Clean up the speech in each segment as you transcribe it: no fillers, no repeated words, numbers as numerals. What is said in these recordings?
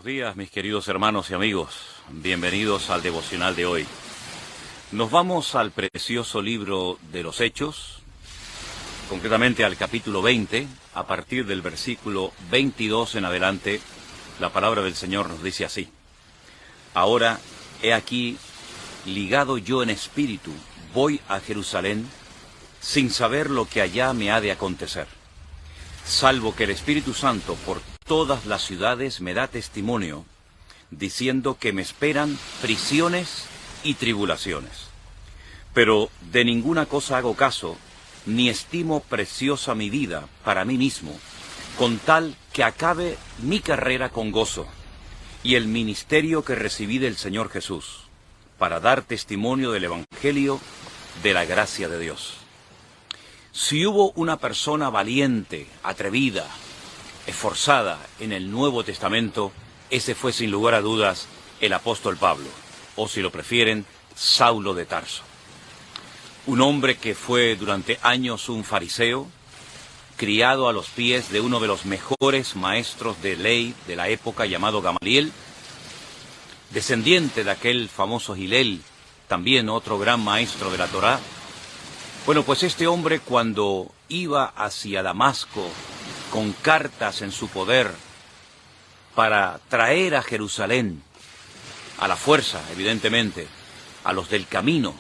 Buenos días, mis queridos hermanos y amigos. Bienvenidos al devocional de hoy. Nos vamos al precioso libro de los Hechos, concretamente al capítulo 20, a partir del versículo 22 en adelante. La palabra del Señor nos dice así: Ahora, he aquí, ligado yo en espíritu, voy a Jerusalén, sin saber lo que allá me ha de acontecer, salvo que el Espíritu Santo por todas las ciudades me da testimonio, diciendo que me esperan prisiones y tribulaciones. Pero de ninguna cosa hago caso, ni estimo preciosa mi vida para mí mismo, con tal que acabe mi carrera con gozo, y el ministerio que recibí del Señor Jesús, para dar testimonio del Evangelio de la gracia de Dios. Si hubo una persona valiente, atrevida, esforzada en el Nuevo Testamento, ese fue sin lugar a dudas el apóstol Pablo, o si lo prefieren, Saulo de Tarso. Un hombre que fue durante años un fariseo, criado a los pies de uno de los mejores maestros de ley de la época llamado Gamaliel, descendiente de aquel famoso Hillel, también otro gran maestro de la Torá. Bueno, pues este hombre, cuando iba hacia Damasco con cartas en su poder para traer a Jerusalén, a la fuerza, evidentemente, a los del camino,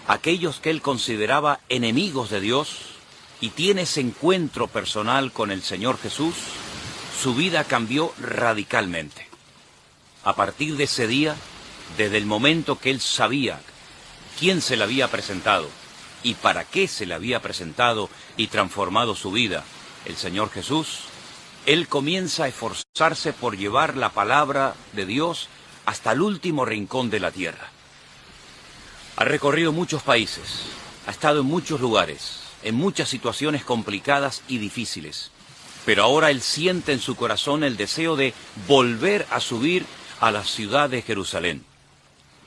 aquellos que él consideraba enemigos de Dios, y tiene ese encuentro personal con el Señor Jesús, su vida cambió radicalmente. A partir de ese día, desde el momento que él sabía quién se le había presentado y para qué se le había presentado y transformado su vida, el Señor Jesús, él comienza a esforzarse por llevar la palabra de Dios hasta el último rincón de la tierra. Ha recorrido muchos países, ha estado en muchos lugares, en muchas situaciones complicadas y difíciles, pero ahora él siente en su corazón el deseo de volver a subir a la ciudad de Jerusalén,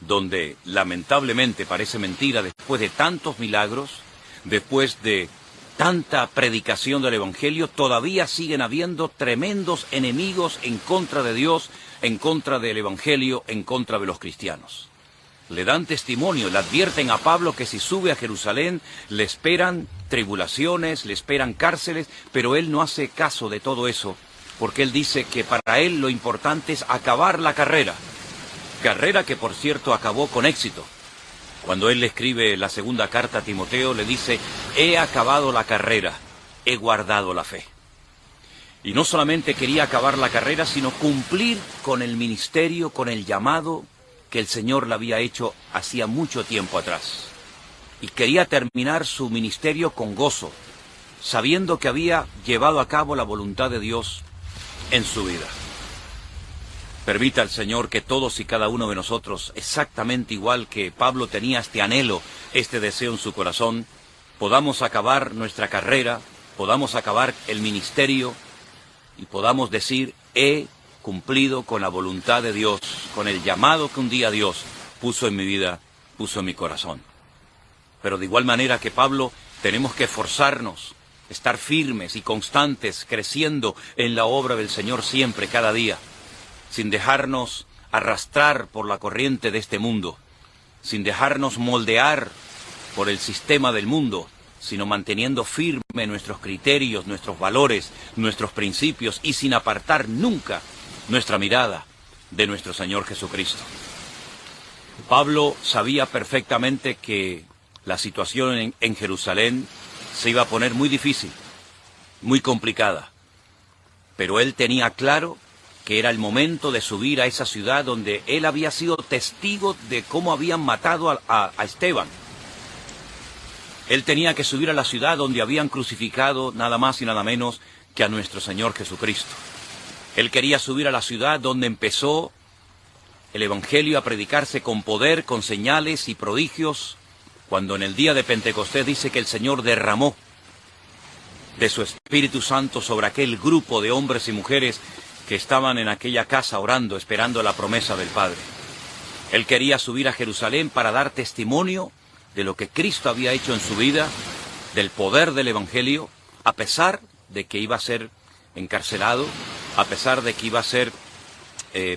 donde lamentablemente, parece mentira, después de tantos milagros, después de tanta predicación del Evangelio, todavía siguen habiendo tremendos enemigos en contra de Dios, en contra del Evangelio, en contra de los cristianos. Le dan testimonio, le advierten a Pablo que si sube a Jerusalén le esperan tribulaciones, le esperan cárceles, pero él no hace caso de todo eso, porque él dice que para él lo importante es acabar la carrera que por cierto acabó con éxito. Cuando él le escribe la segunda carta a Timoteo, le dice: he acabado la carrera, he guardado la fe. Y no solamente quería acabar la carrera, sino cumplir con el ministerio, con el llamado que el Señor le había hecho hacía mucho tiempo atrás. Y quería terminar su ministerio con gozo, sabiendo que había llevado a cabo la voluntad de Dios en su vida. Permita al Señor que todos y cada uno de nosotros, exactamente igual que Pablo tenía este anhelo, este deseo en su corazón, podamos acabar nuestra carrera, podamos acabar el ministerio y podamos decir: he cumplido con la voluntad de Dios, con el llamado que un día Dios puso en mi vida, puso en mi corazón. Pero de igual manera que Pablo, tenemos que esforzarnos, estar firmes y constantes, creciendo en la obra del Señor siempre, cada día, sin dejarnos arrastrar por la corriente de este mundo, sin dejarnos moldear por el sistema del mundo, sino manteniendo firme nuestros criterios, nuestros valores, nuestros principios, y sin apartar nunca nuestra mirada de nuestro Señor Jesucristo. Pablo sabía perfectamente que la situación en Jerusalén se iba a poner muy difícil, muy complicada, pero él tenía claro que era el momento de subir a esa ciudad donde él había sido testigo de cómo habían matado a Esteban. Él tenía que subir a la ciudad donde habían crucificado nada más y nada menos que a nuestro Señor Jesucristo. Él quería subir a la ciudad donde empezó el Evangelio a predicarse con poder, con señales y prodigios, cuando en el día de Pentecostés dice que el Señor derramó de su Espíritu Santo sobre aquel grupo de hombres y mujeres que estaban en aquella casa orando, esperando la promesa del Padre. Él quería subir a Jerusalén para dar testimonio de lo que Cristo había hecho en su vida, del poder del Evangelio, a pesar de que iba a ser encarcelado, a pesar de que iba a ser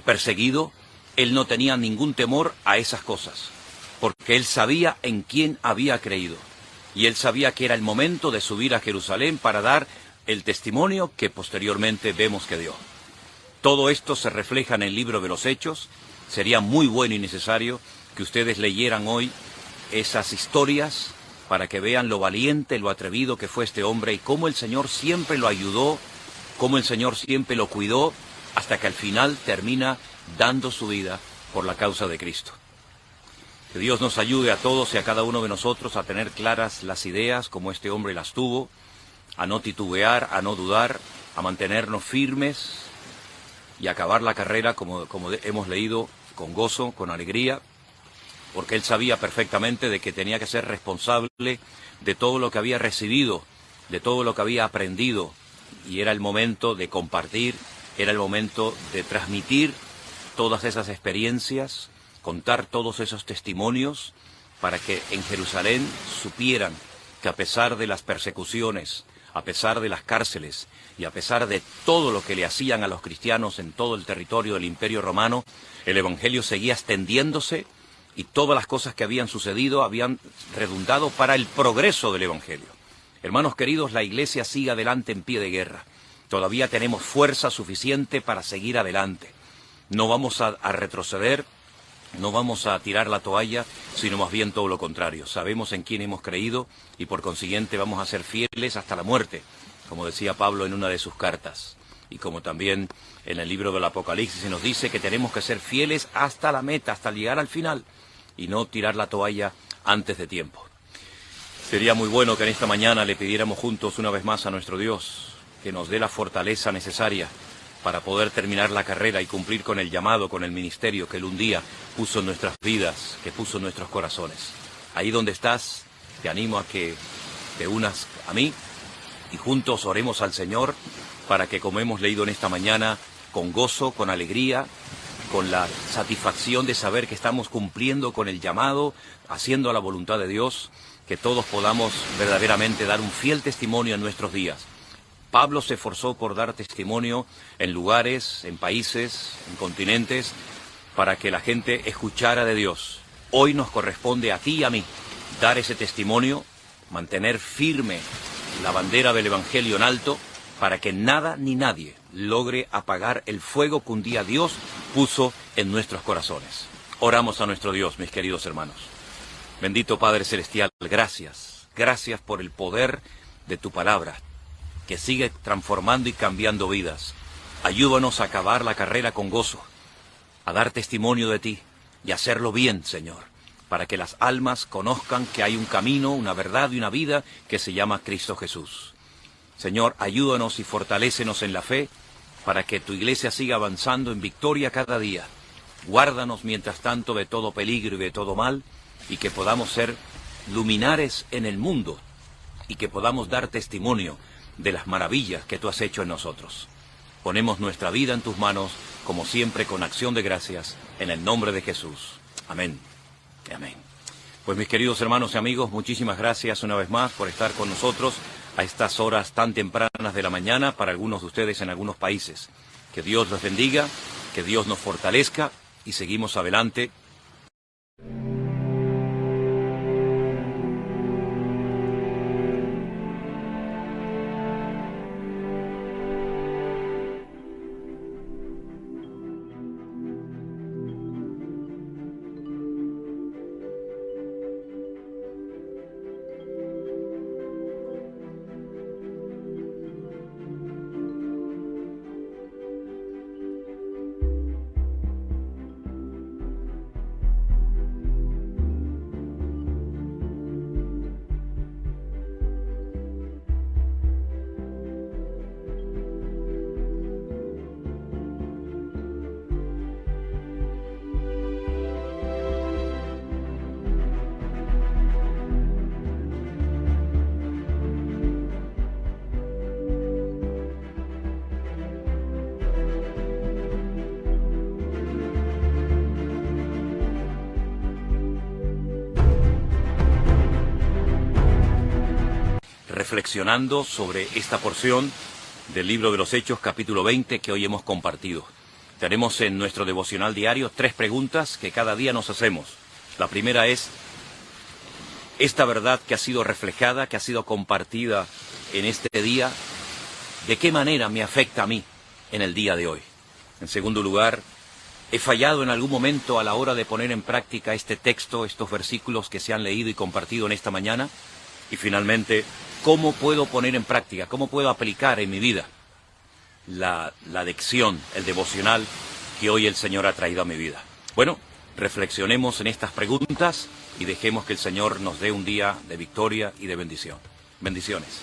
perseguido, él no tenía ningún temor a esas cosas, porque él sabía en quién había creído. Y él sabía que era el momento de subir a Jerusalén para dar el testimonio que posteriormente vemos que dio. Todo esto se refleja en el libro de los Hechos. Sería muy bueno y necesario que ustedes leyeran hoy esas historias para que vean lo valiente, lo atrevido que fue este hombre y cómo el Señor siempre lo ayudó, cómo el Señor siempre lo cuidó, hasta que al final termina dando su vida por la causa de Cristo. Que Dios nos ayude a todos y a cada uno de nosotros a tener claras las ideas como este hombre las tuvo, a no titubear, a no dudar, a mantenernos firmes y acabar la carrera como hemos leído, con gozo, con alegría, porque él sabía perfectamente de que tenía que ser responsable de todo lo que había recibido, de todo lo que había aprendido, y era el momento de compartir, era el momento de transmitir todas esas experiencias, contar todos esos testimonios, para que en Jerusalén supieran que a pesar de las persecuciones, a pesar de las cárceles y a pesar de todo lo que le hacían a los cristianos en todo el territorio del Imperio Romano, el Evangelio seguía extendiéndose y todas las cosas que habían sucedido habían redundado para el progreso del Evangelio. Hermanos queridos, la Iglesia sigue adelante en pie de guerra. Todavía tenemos fuerza suficiente para seguir adelante. No vamos a retroceder, no vamos a tirar la toalla, sino más bien todo lo contrario. Sabemos en quién hemos creído y por consiguiente vamos a ser fieles hasta la muerte, como decía Pablo en una de sus cartas. Y como también en el libro del Apocalipsis se nos dice que tenemos que ser fieles hasta la meta, hasta llegar al final, y no tirar la toalla antes de tiempo. Sería muy bueno que en esta mañana le pidiéramos juntos una vez más a nuestro Dios que nos dé la fortaleza necesaria para poder terminar la carrera y cumplir con el llamado, con el ministerio que Él un día puso en nuestras vidas, que puso en nuestros corazones. Ahí donde estás, te animo a que te unas a mí y juntos oremos al Señor para que, como hemos leído en esta mañana, con gozo, con alegría, con la satisfacción de saber que estamos cumpliendo con el llamado, haciendo la voluntad de Dios, que todos podamos verdaderamente dar un fiel testimonio en nuestros días. Pablo se esforzó por dar testimonio en lugares, en países, en continentes, para que la gente escuchara de Dios. Hoy nos corresponde a ti y a mí dar ese testimonio, mantener firme la bandera del Evangelio en alto, para que nada ni nadie logre apagar el fuego que un día Dios puso en nuestros corazones. Oramos a nuestro Dios, mis queridos hermanos. Bendito Padre Celestial, gracias. Gracias por el poder de tu palabra, que sigue transformando y cambiando vidas. Ayúdanos a acabar la carrera con gozo, a dar testimonio de ti y a hacerlo bien, Señor, para que las almas conozcan que hay un camino, una verdad y una vida que se llama Cristo Jesús. Señor, ayúdanos y fortalécenos en la fe para que tu iglesia siga avanzando en victoria cada día. Guárdanos mientras tanto de todo peligro y de todo mal, y que podamos ser luminares en el mundo y que podamos dar testimonio de las maravillas que tú has hecho en nosotros. Ponemos nuestra vida en tus manos, como siempre, con acción de gracias, en el nombre de Jesús. Amén. Amén. Pues mis queridos hermanos y amigos, muchísimas gracias una vez más por estar con nosotros a estas horas tan tempranas de la mañana para algunos de ustedes en algunos países. Que Dios los bendiga, que Dios nos fortalezca y seguimos adelante. Reflexionando sobre esta porción del libro de los Hechos, capítulo 20, que hoy hemos compartido. Tenemos en nuestro devocional diario 3 preguntas que cada día nos hacemos. La primera es, esta verdad que ha sido reflejada, que ha sido compartida en este día, ¿de qué manera me afecta a mí en el día de hoy? En segundo lugar, ¿he fallado en algún momento a la hora de poner en práctica este texto, estos versículos que se han leído y compartido en esta mañana? Y finalmente, ¿cómo puedo poner en práctica, cómo puedo aplicar en mi vida la lección, el devocional que hoy el Señor ha traído a mi vida? Bueno, reflexionemos en estas preguntas y dejemos que el Señor nos dé un día de victoria y de bendición. Bendiciones.